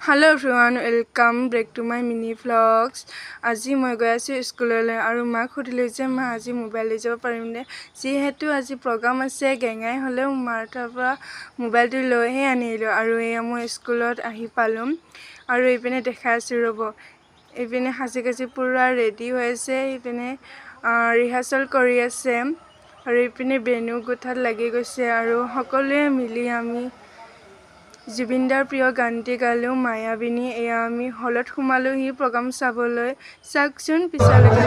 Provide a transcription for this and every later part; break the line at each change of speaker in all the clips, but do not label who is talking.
Hello everyone, welcome back to my mini vlogs. আজি মই গৈ আছো স্কুললৈ আৰু মাক খুদিলো যে মা আজি মোবাইল লৈ যাব পাৰিম নে যেহেতু আজি প্ৰগ্ৰাম আছে গেঙাই হলেও মাৰ পৰা মোবাইলটো লৈহে আনিলো আৰু এয়া মই স্কুলত আহি পালুম আৰু ইপিনে দেখা আছে ৰব ইপিনে হাসি পুৰা ৰেডি হৈ আছে ইপিনে ৰিহাৰ্সেল কৰি আছে আৰু ইপিনে বেনু গুঠাত লাগি গৈছে আৰু সকলোৱে মিলি আমি জুবিনদাৰ প্ৰিয় গানটি গালো মায়াবিনী এয়া আমি হলত সোমালোহি প্ৰগ্ৰাম চাবলৈ চাকচোন পিছলৈকে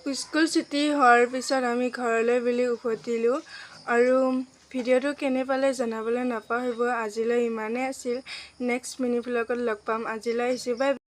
স্কুল ছুটি হোৱাৰ পিছত আমি ঘৰলৈ বুলি উভতিলো আৰু ভিডিঅ'টো কেনে পালে জনাবলৈ নাপাহৰিব আজিলৈ ইমানেই আছিল নেক্সট মিনি ভ্লগত লগ পাম আজিলৈ আহিছোঁ বাই।